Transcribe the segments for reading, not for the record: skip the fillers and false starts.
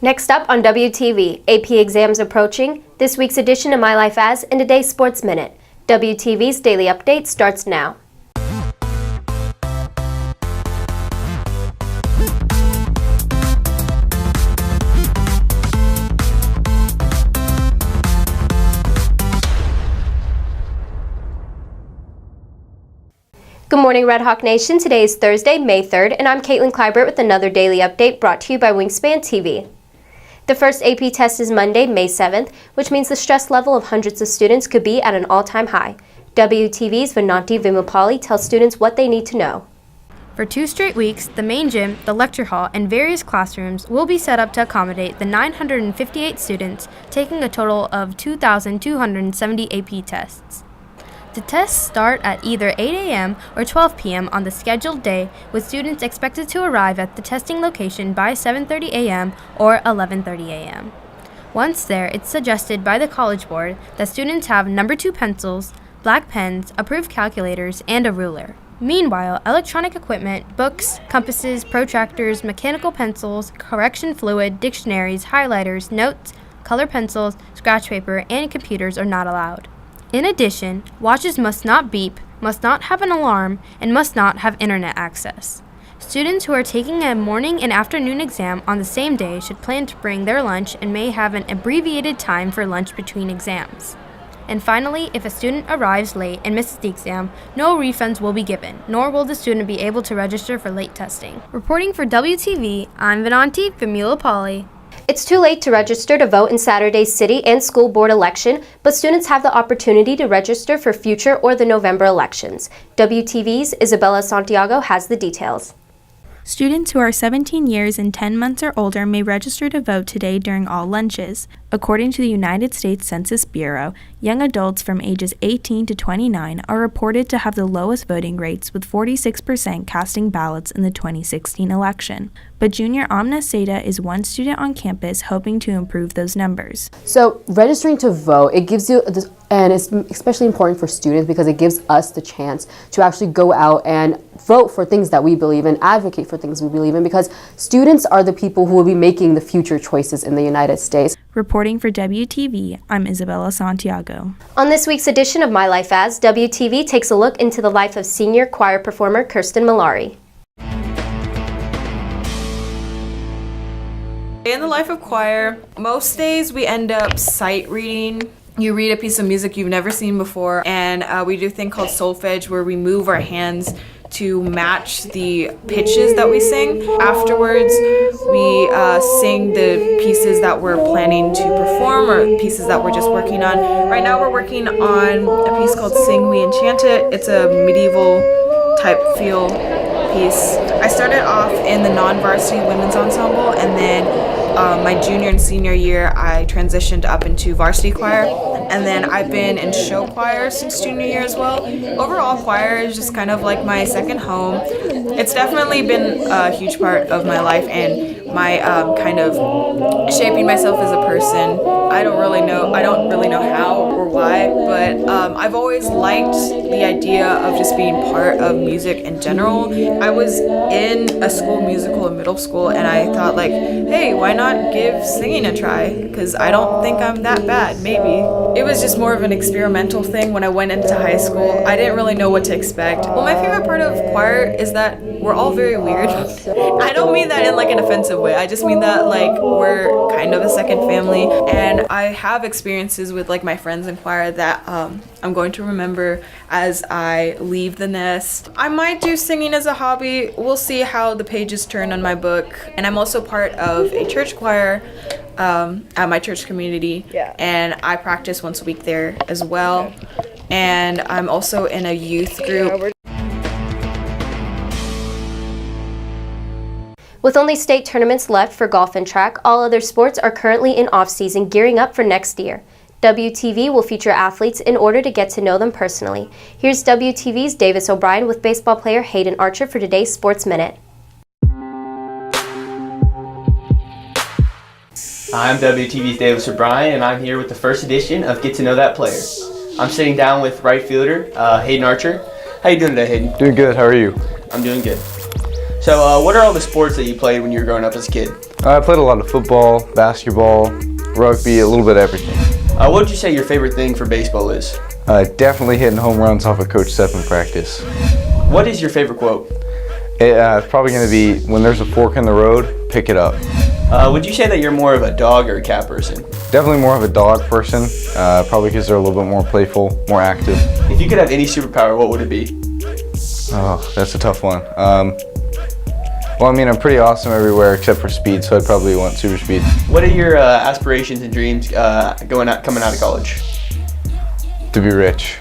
Next up on WTV, AP exams approaching, this week's edition of My Life As, and today's Sports Minute. WTV's daily update starts now. Good morning, Red Hawk Nation. Today is Thursday, May 3rd, and I'm Caitlyn Kleibert with another daily update brought to you by Wingspan TV. The first AP test is Monday, May 7th, which means the stress level of hundreds of students could be at an all-time high. WTV's Venanti Vimupalli tells students what they need to know. For 2 straight weeks, the main gym, the lecture hall, and various classrooms will be set up to accommodate the 958 students taking a total of 2,270 AP tests. The tests start at either 8 a.m. or 12 p.m. on the scheduled day, with students expected to arrive at the testing location by 7:30 a.m. or 11:30 a.m. Once there, it's suggested by the College Board that students have number 2 pencils, black pens, approved calculators, and a ruler. Meanwhile, electronic equipment, books, compasses, protractors, mechanical pencils, correction fluid, dictionaries, highlighters, notes, color pencils, scratch paper, and computers are not allowed. In addition, watches must not beep, must not have an alarm, and must not have internet access. Students who are taking a morning and afternoon exam on the same day should plan to bring their lunch and may have an abbreviated time for lunch between exams. And finally, if a student arrives late and misses the exam, no refunds will be given, nor will the student be able to register for late testing. Reporting for WTV, I'm Venanti Vimupalli. It's too late to register to vote in Saturday's city and school board election, but students have the opportunity to register for future or the November elections. WTV's Isabella Santiago has the details. Students who are 17 years and 10 months or older may register to vote today during all lunches. According to the United States Census Bureau, young adults from ages 18 to 29 are reported to have the lowest voting rates, with 46% casting ballots in the 2016 election. But Junior Amna Seda is one student on campus hoping to improve those numbers. So registering to vote, it gives you this, and it's especially important for students because it gives us the chance to actually go out and vote for things that we believe in, advocate for things we believe in, because students are the people who will be making the future choices in the United States. Reporting for WTV, I'm Isabella Santiago. On this week's edition of My Life As, WTV takes a look into the life of senior choir performer Kirsten Malari. In the life of choir, most days we end up sight reading. You read a piece of music you've never seen before, and we do a thing called solfege where we move our hands to match the pitches that we sing. Afterwards, we sing the pieces that we're planning to perform or pieces that we're just working on. Right now we're working on a piece called Sing We Enchant It. It's a medieval type feel piece. I started off in the non-varsity women's ensemble, and then my junior and senior year I transitioned up into varsity choir, and then I've been in show choir since junior year as well. Overall, choir is just kind of like my second home. It's definitely been a huge part of my life and my kind of shaping myself as a person. I don't really know how or why, but I've always liked the idea of just being part of music in general. I was in a school musical in middle school, and I thought, like, hey, why not give singing a try? Because I don't think I'm that bad, maybe. It was just more of an experimental thing when I went into high school. I didn't really know what to expect. Well, my favorite part of choir is that we're all very weird. I don't mean that in like an offensive way. I just mean that like we're kind of a second family, and I have experiences with like my friends in choir that I'm going to remember as I leave the nest. I might do singing as a hobby. We'll see how the pages turn on my book. And I'm also part of a church choir at my church community, and I practice once a week there as well. And I'm also in a youth group. With only state tournaments left for golf and track, all other sports are currently in off-season, gearing up for next year. WTV will feature athletes in order to get to know them personally. Here's WTV's Davis O'Brien with baseball player Hayden Archer for today's Sports Minute. I'm WTV's Davis O'Brien, and I'm here with the first edition of Get to Know That Player. I'm sitting down with right fielder Hayden Archer. How you doing today, Hayden? Doing good. How are you? I'm doing good. So what are all the sports that you played when you were growing up as a kid? I played a lot of football, basketball, rugby, a little bit of everything. What would you say your favorite thing for baseball is? Definitely hitting home runs off of Coach Sepp in practice. What is your favorite quote? It's probably going to be, when there's a fork in the road, pick it up. Would you say that you're more of a dog or a cat person? Definitely more of a dog person, probably because they're a little bit more playful, more active. If you could have any superpower, what would it be? Oh, that's a tough one. Well, I mean, I'm pretty awesome everywhere except for speed, so I'd probably want super speed. What are your aspirations and dreams coming out of college? To be rich.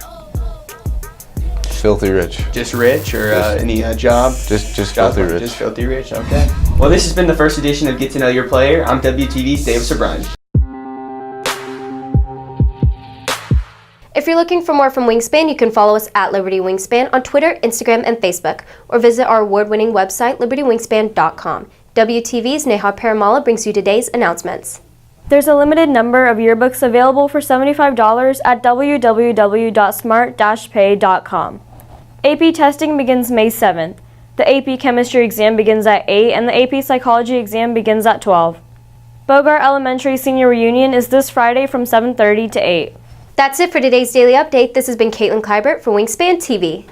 Filthy rich. Just rich, or any job? Just filthy rich. Just filthy rich, okay. Well, this has been the first edition of Get to Know Your Player. I'm WTV's Davis O'Brien. If you're looking for more from Wingspan, you can follow us at Liberty Wingspan on Twitter, Instagram, and Facebook, or visit our award-winning website, libertywingspan.com. WTV's Neha Paramala brings you today's announcements. There's a limited number of yearbooks available for $75 at www.smart-pay.com. AP testing begins May 7th. The AP Chemistry exam begins at 8 and the AP Psychology exam begins at 12. Bogart Elementary Senior Reunion is this Friday from 7:30 to 8. That's it for today's Daily Update. This has been Caitlyn Kleibert for Wingspan TV.